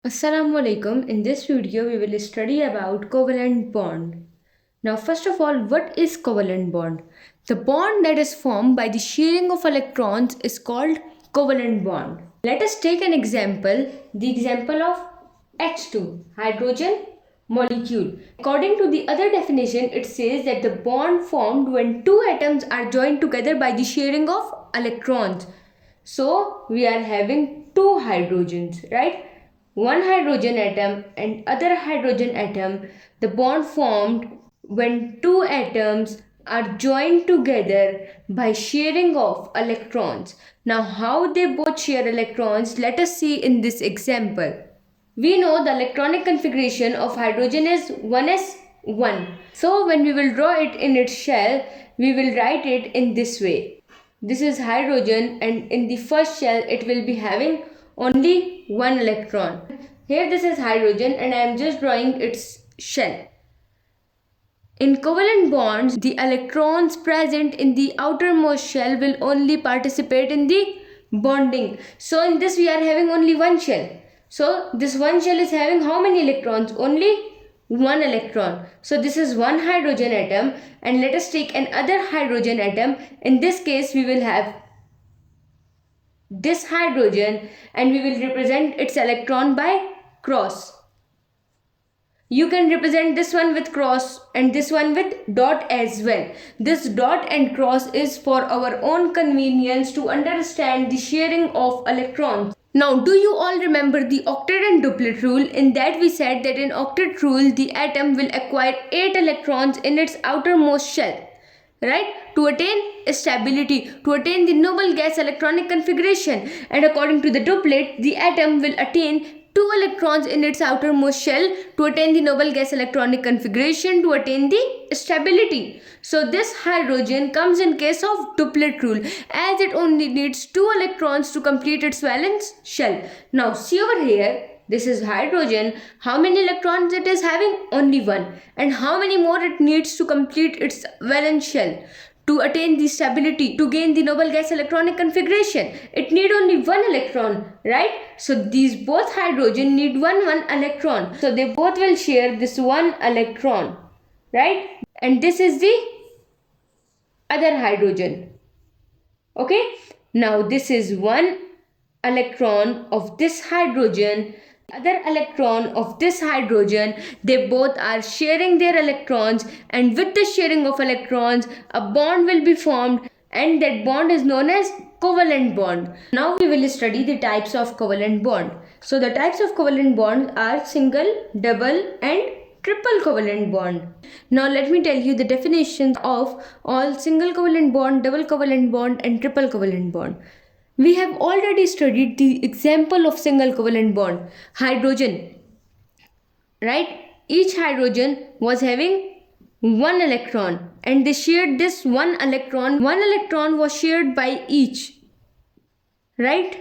Assalamu alaikum. In this video, we will study about covalent bond. Now, first of all, what is covalent bond? The bond that is formed by the sharing of electrons is called covalent bond. Let us take an example, the example of H2, hydrogen molecule. According to the other definition, it says that the bond formed when two atoms are joined together by the sharing of electrons. So, we are having two hydrogens, right? One hydrogen atom and other hydrogen atom, the bond formed when two atoms are joined together by sharing of electrons. Now, how they both share electrons, let us see in this example. We know the electronic configuration of hydrogen is 1s1. So, when we will draw it in its shell, we will write it in this way. This is hydrogen, and in the first shell, it will be having only one electron. Here this is hydrogen and I am just drawing its shell. In covalent bonds, the electrons present in the outermost shell will only participate in the bonding. So in this we are having only one shell. So this one shell is having how many electrons? Only one electron. So this is one hydrogen atom, and let us take another hydrogen atom. In this case we will have this hydrogen and we will represent its electron by cross. You can represent this one with cross and this one with dot as well. This dot and cross is for our own convenience to understand the sharing of electrons. Now, do you all remember the octet and duplet rule? In that we said that in octet rule, the atom will acquire 8 electrons in its outermost shell, right, to attain stability, to attain the noble gas electronic configuration. And according to the duplet, the atom will attain 2 electrons in its outermost shell to attain the noble gas electronic configuration, to attain the stability. So this hydrogen comes in case of duplet rule, as it only needs 2 electrons to complete its valence shell. Now see over here, this is hydrogen. How many electrons it is having? Only one. And how many more it needs to complete its valence shell? To attain the stability, to gain the noble gas electronic configuration, it need only one electron, right? So these both hydrogen need one electron. So they both will share this one electron, right? And this is the other hydrogen. Okay? Now this is one electron of this hydrogen, other electron of this hydrogen. They both are sharing their electrons, and with the sharing of electrons a bond will be formed, and that bond is known as covalent bond. Now we will study the types of covalent bond. So the types of covalent bond are single, double and triple covalent bond. Now let me tell you the definitions of all single covalent bond, double covalent bond and triple covalent bond. We have already studied the example of single covalent bond, hydrogen, right? Each hydrogen was having one electron and they shared this one electron. One electron was shared by each, right?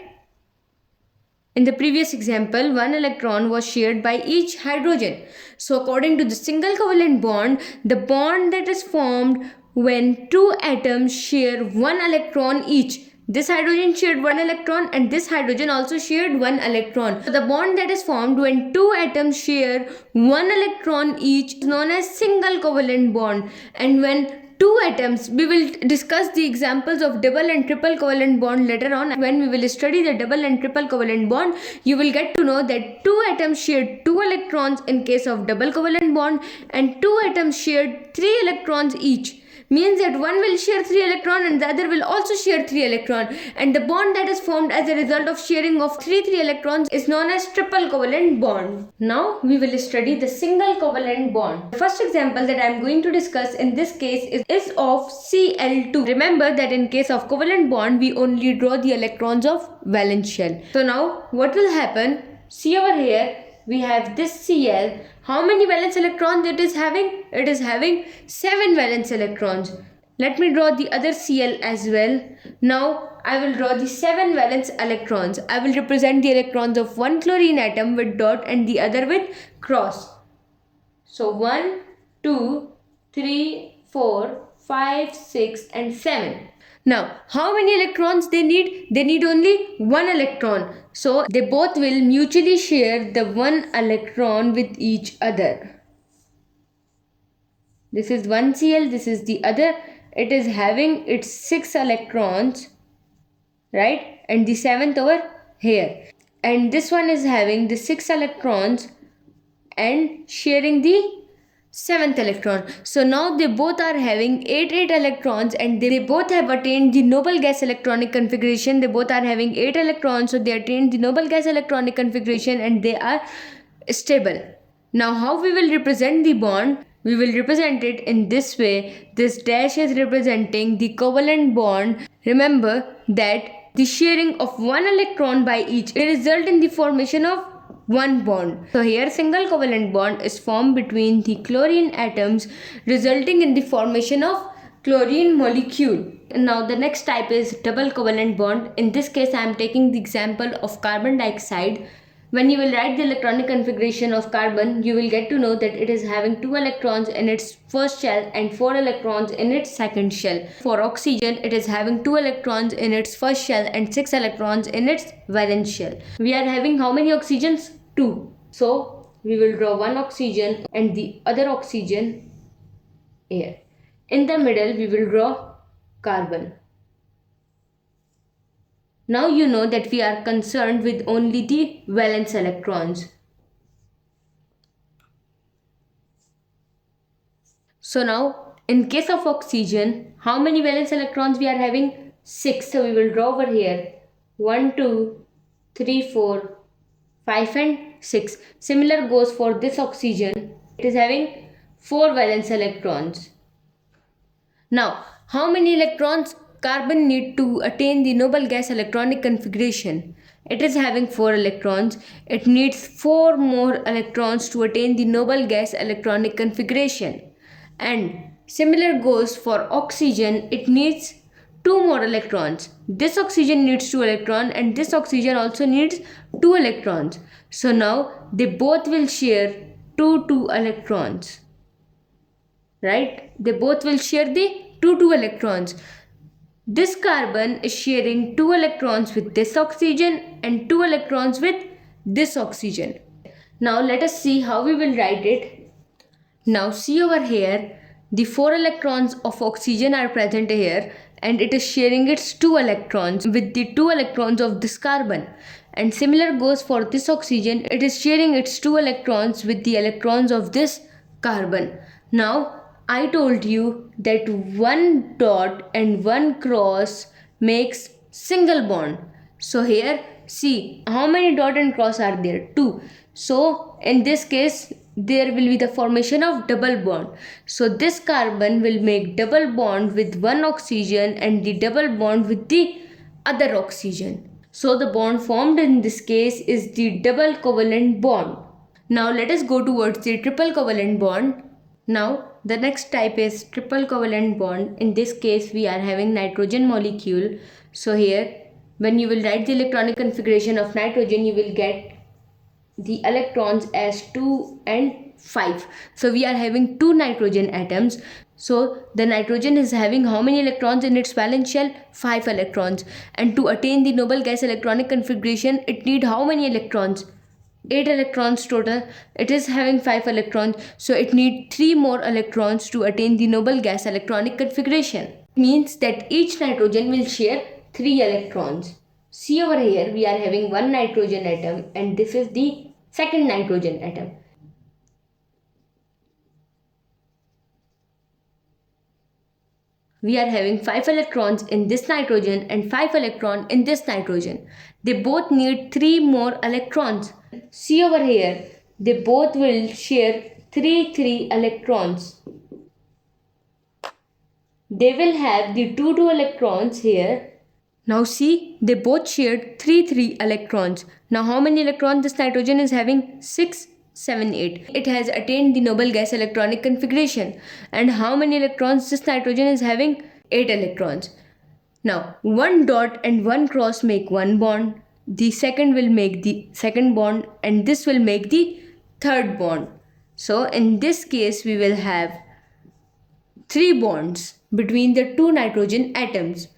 In the previous example, one electron was shared by each hydrogen. So according to the single covalent bond, the bond that is formed when two atoms share one electron each. This hydrogen shared one electron and this hydrogen also shared one electron. So the bond that is formed when two atoms share one electron each is known as single covalent bond. And when two atoms, we will discuss the examples of double and triple covalent bond later on. When we will study the double and triple covalent bond, you will get to know that two atoms shared 2 electrons in case of double covalent bond and two atoms shared 3 electrons each. Means that one will share 3 electron and the other will also share 3 electron, and the bond that is formed as a result of sharing of 3 electrons is known as triple covalent bond. Now we will study the single covalent bond. The first example that I am going to discuss in this case is of Cl2. Remember that in case of covalent bond we only draw the electrons of valence shell. So now what will happen? See over here, we have this Cl. How many valence electrons it is having? It is having 7 valence electrons. Let me draw the other Cl as well. Now I will draw the 7 valence electrons. I will represent the electrons of one chlorine atom with dot and the other with cross. So 1, 2, 3, 4, 5, 6 and 7. Now, how many electrons they need? They need only one electron. So, they both will mutually share the one electron with each other. This is one Cl, this is the other. It is having its 6 electrons, right? And the 7th over here. And this one is having the 6 electrons and sharing the 7th electron. So now they both are having 8 electrons, and they both have attained the noble gas electronic configuration. They both are having 8 electrons, so they attained the noble gas electronic configuration and they are stable. Now how we will represent the bond? We will represent it in this way. This dash is representing the covalent bond. Remember that the sharing of one electron by each will result in the formation of one bond. So here single covalent bond is formed between the chlorine atoms, resulting in the formation of chlorine molecule. Now the next type is double covalent bond. In this case I am taking the example of carbon dioxide. When you will write the electronic configuration of carbon, you will get to know that it is having 2 electrons in its first shell and 4 electrons in its second shell. For oxygen, it is having 2 electrons in its first shell and 6 electrons in its valence shell. We are having how many oxygens? 2. So, we will draw one oxygen and the other oxygen here. In the middle, we will draw carbon. Now you know that we are concerned with only the valence electrons. So now, in case of oxygen, how many valence electrons we are having? 6. So we will draw over here 1, 2, 3, 4, 5 and 6. Similar goes for this oxygen. It is having 4 valence electrons. Now, how many electrons carbon need to attain the noble gas electronic configuration? It is having 4 electrons. It needs 4 more electrons to attain the noble gas electronic configuration. And similar goes for oxygen. It needs 2 more electrons. This oxygen needs 2 electrons and this oxygen also needs 2 electrons. So now they both will share 2 electrons. Right? They both will share the 2 electrons. This carbon is sharing 2 electrons with this oxygen and 2 electrons with this oxygen. Now let us see how we will write it. Now see over here, the 4 electrons of oxygen are present here and it is sharing its 2 electrons with the 2 electrons of this carbon. And similar goes for this oxygen, it is sharing its 2 electrons with the electrons of this carbon. Now I told you that one dot and one cross makes single bond. So here see how many dot and cross are there? 2. So in this case there will be the formation of double bond. So this carbon will make double bond with one oxygen and the double bond with the other oxygen. So the bond formed in this case is the double covalent bond. Now let us go towards the triple covalent bond. Now the next type is triple covalent bond. In this case we are having nitrogen molecule. So here when you will write the electronic configuration of nitrogen, you will get the electrons as 2 and 5. So we are having 2 nitrogen atoms. So the nitrogen is having how many electrons in its valence shell? 5 electrons. And to attain the noble gas electronic configuration, it need how many electrons? 8 electrons total. It is having 5 electrons, so it needs 3 more electrons to attain the noble gas electronic configuration. It means that each nitrogen will share 3 electrons. See over here, we are having one nitrogen atom and this is the second nitrogen atom. We are having 5 electrons in this nitrogen and 5 electrons in this nitrogen. They both need 3 more electrons. See over here, they both will share 3 electrons. They will have the 2 electrons here. Now see, they both shared 3 electrons. Now how many electrons this nitrogen is having? 6, 7, 8. It has attained the noble gas electronic configuration. And how many electrons this nitrogen is having? 8 electrons. Now one dot and one cross make one bond. The second will make the second bond and this will make the third bond. So in this case we will have 3 bonds between the 2 nitrogen atoms.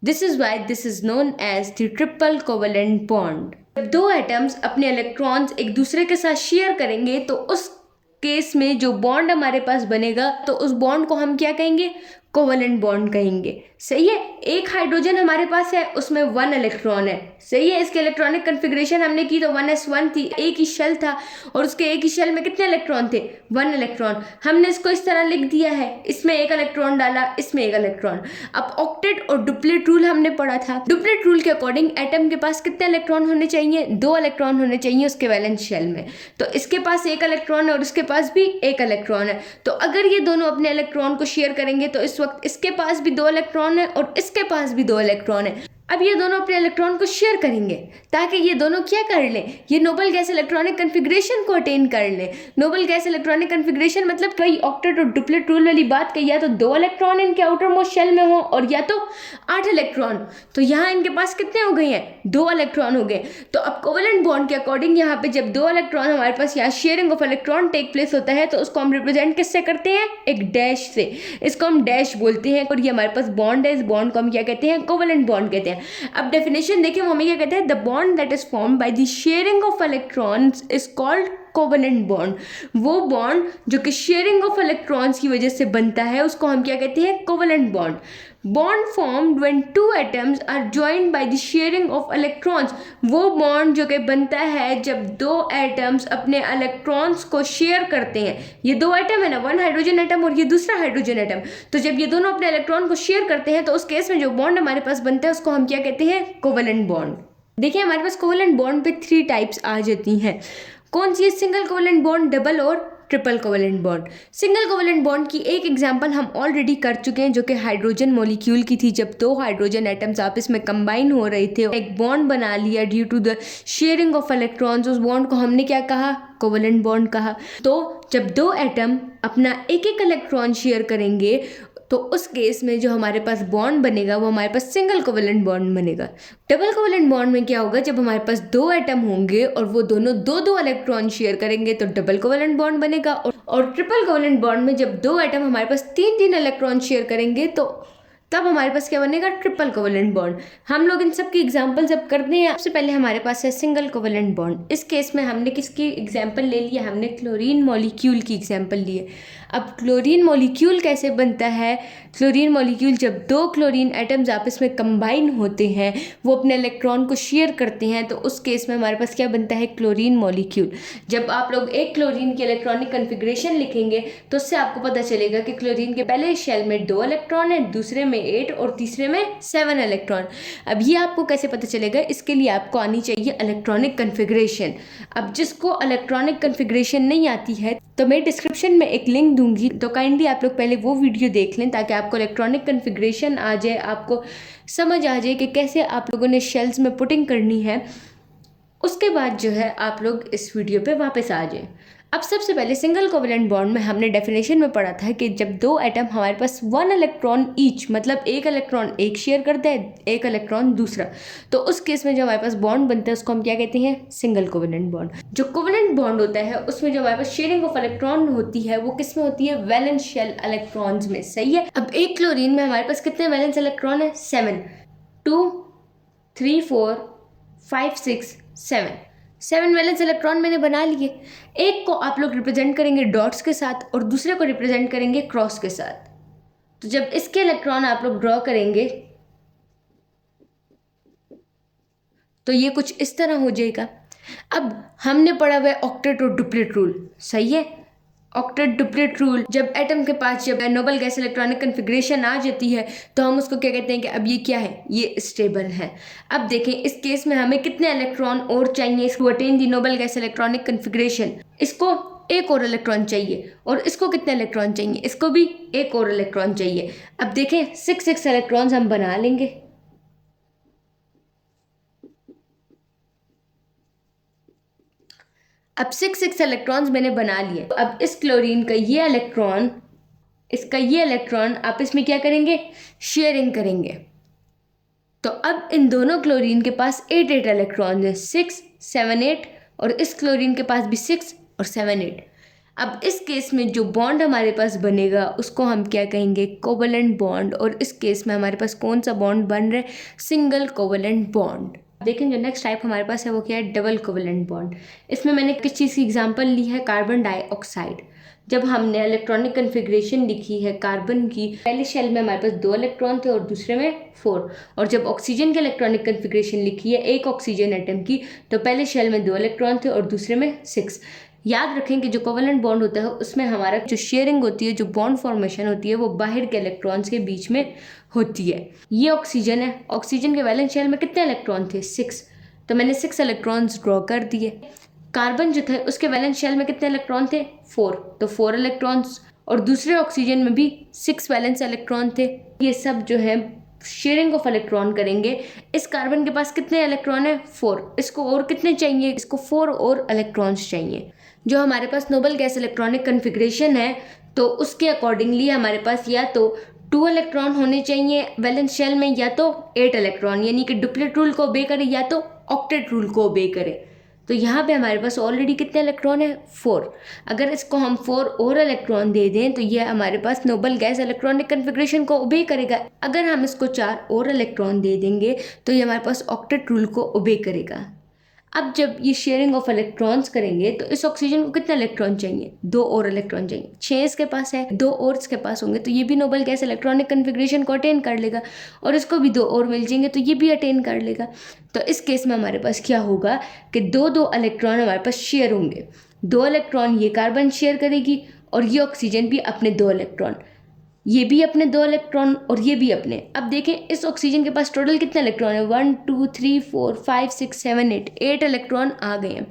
This is why this is known as the triple covalent bond. जब दो atoms अपने electrons एक दूसरे के साथ share करेंगे तो उस केस में जो बॉन्ड हमारे पास बनेगा तो उस बॉन्ड को हम क्या कहेंगे, कोवेलेंट बॉन्ड कहेंगे। सही है, एक हाइड्रोजन हमारे पास है, उसमें 1 इलेक्ट्रॉन है। सही है, इसके इलेक्ट्रॉनिक कन्फिग्रेशन हमने की तो 1s1 थी, एक ही शेल था और उसके एक ही शेल में कितने इलेक्ट्रॉन थे, 1 इलेक्ट्रॉन। हमने इसको इस तरह लिख दिया है, इसमें एक इलेक्ट्रॉन डाला, इसमें एक इलेक्ट्रॉन। अब ऑक्टेट और डुप्लेट रूल हमने पढ़ा था। डुप्लेट रूल के अकॉर्डिंग एटम के पास कितने इलेक्ट्रॉन होने चाहिए, 2 इलेक्ट्रॉन होने चाहिए उसके वैलेंस शेल में। तो इसके पास एक इलेक्ट्रॉन है और इसके पास भी एक इलेक्ट्रॉन है। तो अगर ये दोनों अपने इलेक्ट्रॉन को शेयर करेंगे तो इस वक्त इसके पास भी 2 इलेक्ट्रॉन है और इसके पास भी 2 इलेक्ट्रॉन है। अब ये दोनों अपने इलेक्ट्रॉन को शेयर करेंगे ताकि ये दोनों क्या कर लें, ये नोबल गैस इलेक्ट्रॉनिक कन्फिग्रेशन को अटेन कर लें। नोबल गैस इलेक्ट्रॉनिक कन्फिग्रेशन मतलब वही ऑक्टेट और डुप्लेट रूल वाली बात कही, या तो 2 इलेक्ट्रॉन इनके आउटर मोस्ट शेल में हो और या तो 8 इलेक्ट्रॉन। तो यहाँ इनके पास कितने हो गए हैं, 2 इलेक्ट्रॉन हो गए। तो अब कोवेलेंट बॉन्ड के अकॉर्डिंग यहाँ पे जब 2 इलेक्ट्रॉन हमारे पास यहाँ sharing of electron take place होता है तो उसको हम रिप्रेजेंट किससे करते हैं, एक डैश से। इसको हम डैश बोलते हैं और ये हमारे पास बॉन्ड है, इस बॉन्ड को हम क्या कहते हैं, कोवेलेंट बॉन्ड कहते हैं। अब डेफिनेशन देखिए वो हमें क्या कहते हैं, the bond that is formed by the sharing of electrons is called covalent bond. वो बॉन्ड जो कि शेयरिंग ऑफ इलेक्ट्रॉन्स की वजह से बनता है उसको हम क्या कहते हैं, covalent bond. Bond formed when 2 atoms are joined by the sharing of electrons, वो बॉन्ड जो कि बनता है जब 2 एटम्स अपने इलेक्ट्रॉन्स को शेयर करते हैं। ये 2 एटम है ना, 1 हाइड्रोजन एटम और ये दूसरा हाइड्रोजन एटम। तो जब ये दोनों अपने इलेक्ट्रॉन को शेयर करते हैं तो उस केस में जो बॉन्ड हमारे पास बनता है उसको हम क्या कहते हैं, कोवेलेंट बॉन्ड। देखिए हमारे पास कोवेलेंट बॉन्ड पे 3 टाइप्स आ जाती हैं। कौन सी है, सिंगल कोवेलेंट बॉन्ड, डबल और triple covalent bond. Single covalent bond की एक एग्जांपल हम ऑलरेडी कर चुके हैं जो कि हाइड्रोजन मॉलिक्यूल की थी। जब 2 हाइड्रोजन एटम्स आपस में कंबाइन हो रहे थे, एक बॉन्ड बना लिया due to the sharing of electrons, उस बॉन्ड को हमने क्या कहा, कोवेलेंट बॉन्ड कहा। तो जब 2 एटम अपना एक एक इलेक्ट्रॉन शेयर करेंगे तो उस केस में जो हमारे पास बॉन्ड बनेगा वो हमारे पास सिंगल कोवेलेंट बॉन्ड बनेगा। डबल कोवेलेंट बॉन्ड में क्या होगा, जब हमारे पास 2 एटम होंगे और वो दोनों 2 इलेक्ट्रॉन शेयर करेंगे तो डबल कोवेलेंट बॉन्ड बनेगा। और ट्रिपल कोवेलेंट बॉन्ड में जब 2 एटम हमारे पास 3 इलेक्ट्रॉन शेयर करेंगे तो तब हमारे पास क्या बनेगा, ट्रिपल कोवेलेंट बॉन्ड। हम लोग इन सब की एग्जांपल जब करते हैं, सबसे पहले हमारे पास है सिंगल कोवेलेंट बॉन्ड। इस केस में हमने किसकी एग्जांपल ले लिया, हमने क्लोरीन मॉलिक्यूल की एग्जांपल ली है। अब क्लोरीन मॉलिक्यूल कैसे बनता है, क्लोरीन मॉलिक्यूल जब 2 क्लोरीन एटम्स आपस में कंबाइन होते हैं, वो अपने इलेक्ट्रॉन को शेयर करते हैं, तो उस केस में हमारे पास क्या बनता है, क्लोरीन मॉलिक्यूल। जब आप लोग एक क्लोरीन की इलेक्ट्रॉनिक कन्फिग्रेशन लिखेंगे तो उससे आपको पता चलेगा कि क्लोरीन के पहले शेल में 2 इलेक्ट्रॉन है, दूसरे में 8 और तीसरे में 7 इलेक्ट्रॉन। अब ये आपको कैसे पता चलेगा, इसके लिए आपको आनी चाहिए इलेक्ट्रॉनिक कन्फिग्रेशन। अब जिसको इलेक्ट्रॉनिक कन्फिग्रेशन नहीं आती है तो मैं डिस्क्रिप्शन में एक लिंक दूंगी, तो काइंडली आप लोग पहले वो वीडियो देख लें ताकि आपको इलेक्ट्रॉनिक कन्फिग्रेशन आ जाए, आपको समझ आ जाए कि कैसे आप लोगों ने शेल्स में पुटिंग करनी है। उसके बाद जो है आप लोग इस वीडियो पे वापस आ जाएं। अब सबसे पहले सिंगल कोवेलेंट बॉन्ड में हमने डेफिनेशन में पढ़ा था कि जब 2 एटम हमारे पास 1 इलेक्ट्रॉन ईच, मतलब एक इलेक्ट्रॉन एक शेयर करता है, एक इलेक्ट्रॉन दूसरा, तो उस केस में जो हमारे पास बॉन्ड बनता है उसको हम क्या कहते हैं, सिंगल कोवेलेंट बॉन्ड। जो कोवेलेंट बॉन्ड होता है उसमें जो हमारे पास शेयरिंग ऑफ इलेक्ट्रॉन होती है वो किस में होती है, वैलेंस शेल इलेक्ट्रॉन्स में। सही है। अब एक क्लोरीन में हमारे पास कितने वैलेंस इलेक्ट्रॉन है, 7, 2, 3, 4, 5, 6, 7 वैलेंस इलेक्ट्रॉन मैंने बना लिए। एक को आप लोग रिप्रेजेंट करेंगे डॉट्स के साथ और दूसरे को रिप्रेजेंट करेंगे क्रॉस के साथ। तो जब इसके इलेक्ट्रॉन आप लोग ड्रॉ करेंगे तो ये कुछ इस तरह हो जाएगा। अब हमने पढ़ा हुआ है ऑक्टेट और डुप्लेट रूल, सही है। ऑक्टेट डुप्लेट रूल, जब एटम के पास जब नोबल गैस इलेक्ट्रॉनिक कन्फिग्रेशन आ जाती है तो हम उसको क्या कहते हैं कि अब ये क्या है, ये स्टेबल है। अब देखें इस केस में हमें कितने इलेक्ट्रॉन और चाहिए इसको अटेन दी नोबल गैस इलेक्ट्रॉनिक कन्फिग्रेशन। इसको एक और इलेक्ट्रॉन चाहिए और इसको कितने इलेक्ट्रॉन चाहिए, इसको भी एक और इलेक्ट्रॉन चाहिए। अब देखें 6 इलेक्ट्रॉन्स हम बना लेंगे। अब 6 इलेक्ट्रॉन्स मैंने बना लिए। अब इस क्लोरीन का ये इलेक्ट्रॉन, इसका ये इलेक्ट्रॉन आपस में क्या करेंगे, शेयरिंग करेंगे। तो अब इन दोनों क्लोरीन के पास 8 इलेक्ट्रॉन है, 6, 7, 8, और इस क्लोरीन के पास भी 6 और 7, 8। अब इस केस में जो बॉन्ड हमारे पास बनेगा उसको हम क्या कहेंगे, कोवलेंट बॉन्ड। और इस केस में हमारे पास कौन सा बॉन्ड बन रहा है, सिंगल कोवलेंट बॉन्ड। देखें जो नेक्स्ट टाइप हमारे पास है वो क्या है, डबल कोवलेंट बॉन्ड। इसमें मैंने किस चीज़ की एग्जांपल ली है, कार्बन डाइऑक्साइड। जब हमने इलेक्ट्रॉनिक कन्फिग्रेशन लिखी है कार्बन की, पहले शेल में हमारे पास 2 इलेक्ट्रॉन थे और दूसरे में 4। और जब ऑक्सीजन की इलेक्ट्रॉनिक कन्फिग्रेशन लिखी है एक ऑक्सीजन एटम की, तो पहले शेल में 2 इलेक्ट्रॉन थे और दूसरे में 6। याद रखें कि जो कोवलेंट बॉन्ड होता है उसमें हमारा जो शेयरिंग होती है, जो बॉन्ड फॉर्मेशन होती है, वो बाहर के इलेक्ट्रॉन्स के बीच में होती है। ये ऑक्सीजन है, ऑक्सीजन के वैलेंस शेल में कितने इलेक्ट्रॉन थे, 6, तो मैंने 6 इलेक्ट्रॉन्स ड्रॉ कर दिए। कार्बन जो था उसके वैलेंस शेल में कितने इलेक्ट्रॉन थे, 4, तो 4 इलेक्ट्रॉन्स। और दूसरे ऑक्सीजन में भी 6 वैलेंस इलेक्ट्रॉन थे। ये सब जो है शेयरिंग ऑफ इलेक्ट्रॉन करेंगे। इस कार्बन के पास कितने इलेक्ट्रॉन है, 4, इसको और कितने चाहिए, इसको 4 और इलेक्ट्रॉन्स चाहिए। जो हमारे पास नोबल गैस इलेक्ट्रॉनिक कन्फिग्रेशन है तो उसके अकॉर्डिंगली हमारे पास या तो 2 इलेक्ट्रॉन होने चाहिए वैलेंस शेल में, या तो 8 इलेक्ट्रॉन, यानी कि डुप्लेट रूल को ओबे करे या तो ऑक्टेट रूल को ओबे करे। तो यहाँ पे हमारे पास ऑलरेडी कितने इलेक्ट्रॉन है, 4। अगर इसको हम 4 और इलेक्ट्रॉन दे दें तो ये हमारे पास नोबल गैस इलेक्ट्रॉनिक कन्फिग्रेशन को ओबे करेगा। अगर हम इसको 4 और इलेक्ट्रॉन दे देंगे तो ये हमारे पास ऑक्टेट रूल को ओबे करेगा। अब जब ये शेयरिंग ऑफ इलेक्ट्रॉन्स करेंगे तो इस ऑक्सीजन को कितना इलेक्ट्रॉन चाहिए, 2 और इलेक्ट्रॉन चाहिए। 6 इसके पास है, 2 और इसके पास होंगे तो ये भी नोबल गैस इलेक्ट्रॉनिक कन्फिग्रेशन को अटेन कर लेगा। और इसको भी 2 और मिल जाएंगे तो ये भी अटेन कर लेगा। तो इस केस में हमारे पास क्या होगा कि 2 इलेक्ट्रॉन हमारे पास शेयर होंगे। 2 इलेक्ट्रॉन ये कार्बन शेयर करेगी और ये ऑक्सीजन भी अपने 2 इलेक्ट्रॉन, ये भी अपने 2 इलेक्ट्रॉन और ये भी अपने। अब देखें इस ऑक्सीजन के पास टोटल कितने इलेक्ट्रॉन है, 1 2 3 4 5 6 7 8 इलेक्ट्रॉन आ गए हैं।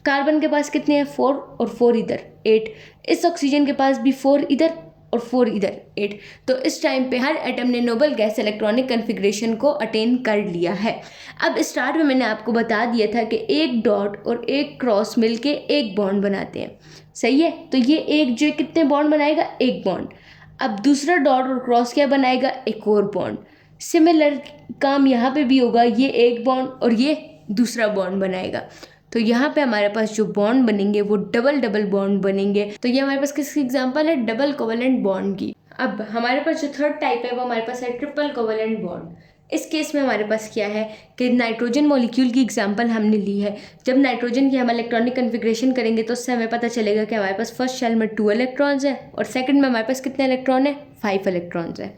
कार्बन के पास कितने हैं, 4 और 4 इधर, 8। इस ऑक्सीजन के पास भी 4 इधर और 4 इधर, 8। तो इस टाइम पे हर एटम ने नोबल गैस इलेक्ट्रॉनिक कन्फिग्रेशन को अटेन कर लिया है। अब स्टार्ट में मैंने आपको बता दिया था कि एक डॉट और एक क्रॉस मिलके एक बॉन्ड बनाते हैं, सही है। तो ये एक जो कितने बॉन्ड बनाएगा, एक बॉन्ड। अब दूसरा डॉट और क्रॉस क्या बनाएगा, एक और बॉन्ड। सिमिलर काम यहाँ पे भी होगा, ये एक बॉन्ड और ये दूसरा बॉन्ड बनाएगा। तो यहाँ पे हमारे पास जो बॉन्ड बनेंगे वो डबल बॉन्ड बनेंगे। तो ये हमारे पास किसकी एग्जांपल है, डबल कोवेलेंट बॉन्ड की। अब हमारे पास जो थर्ड टाइप है वो हमारे पास है ट्रिपल कोवेलेंट बॉन्ड। इस केस में हमारे पास क्या है कि नाइट्रोजन मॉलिक्यूल की एग्जांपल हमने ली है। जब नाइट्रोजन की हम इलेक्ट्रॉनिक कन्फिग्रेशन करेंगे तो उससे हमें पता चलेगा कि हमारे पास फर्स्ट शेल में 2 इलेक्ट्रॉन्स है और सेकंड में हमारे पास कितने इलेक्ट्रॉन है, 5 इलेक्ट्रॉन्स है।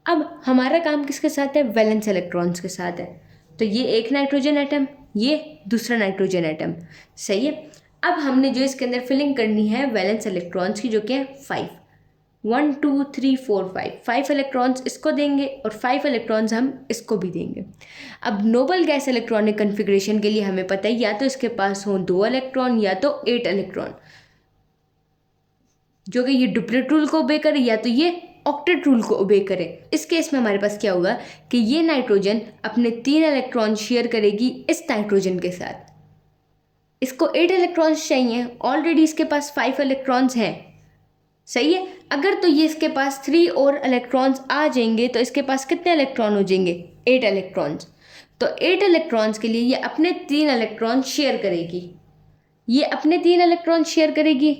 अब हमारा काम किसके साथ है, वैलेंस इलेक्ट्रॉन्स के साथ है। तो ये एक नाइट्रोजन एटम, ये दूसरा नाइट्रोजन एटम, सही है। अब हमने जो इसके अंदर फिलिंग करनी है वैलेंस इलेक्ट्रॉन्स की, जो कि है 5, 1 2 3 4 5 इलेक्ट्रॉन्स इसको देंगे और 5 इलेक्ट्रॉन्स हम इसको भी देंगे। अब नोबल गैस इलेक्ट्रॉनिक कन्फिग्रेशन के लिए हमें पता है या तो इसके पास हो 2 इलेक्ट्रॉन या तो 8 इलेक्ट्रॉन, जो कि ये डुप्लेट रूल को ओबे करे या तो ये ऑक्टेट रूल को ओबे करे। इस केस में हमारे पास क्या होगा कि ये नाइट्रोजन अपने 3 इलेक्ट्रॉन शेयर करेगी इस नाइट्रोजन के साथ। इसको 8 इलेक्ट्रॉन्स चाहिए, ऑलरेडी इसके पास 5 इलेक्ट्रॉन्स हैं, सही है। अगर तो ये इसके पास 3 और इलेक्ट्रॉन्स आ जाएंगे तो इसके पास कितने इलेक्ट्रॉन हो जाएंगे, 8 इलेक्ट्रॉन्स। तो 8 इलेक्ट्रॉन्स के लिए ये अपने 3 इलेक्ट्रॉन शेयर करेगी, ये अपने 3 इलेक्ट्रॉन शेयर करेगी,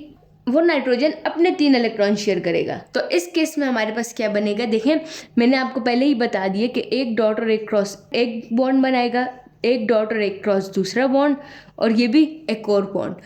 वो नाइट्रोजन अपने 3 इलेक्ट्रॉन शेयर करेगा। तो इस केस में हमारे पास क्या बनेगा, देखें मैंने आपको पहले ही बता दिया कि एक डॉट और एक क्रॉस एक बॉन्ड बनाएगा, एक डॉट और एक क्रॉस दूसरा बॉन्ड, और ये भी एक और बॉन्ड।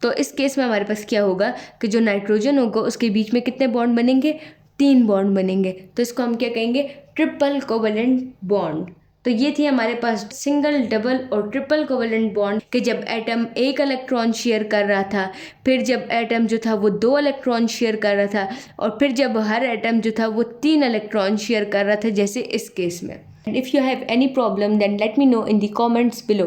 तो इस केस में हमारे पास क्या होगा कि जो नाइट्रोजन होगा उसके बीच में कितने बॉन्ड बनेंगे, 3 बॉन्ड बनेंगे। तो इसको हम क्या कहेंगे, ट्रिपल कोवेलेंट बॉन्ड। तो ये थी हमारे पास सिंगल, डबल और ट्रिपल कोवेलेंट बॉन्ड कि जब एटम 1 इलेक्ट्रॉन शेयर कर रहा था, फिर जब एटम जो था वो 2 इलेक्ट्रॉन शेयर कर रहा था, और फिर जब हर एटम जो था वो 3 इलेक्ट्रॉन शेयर कर रहा था, जैसे इस केस में। If you have any problem then let me know in the comments below.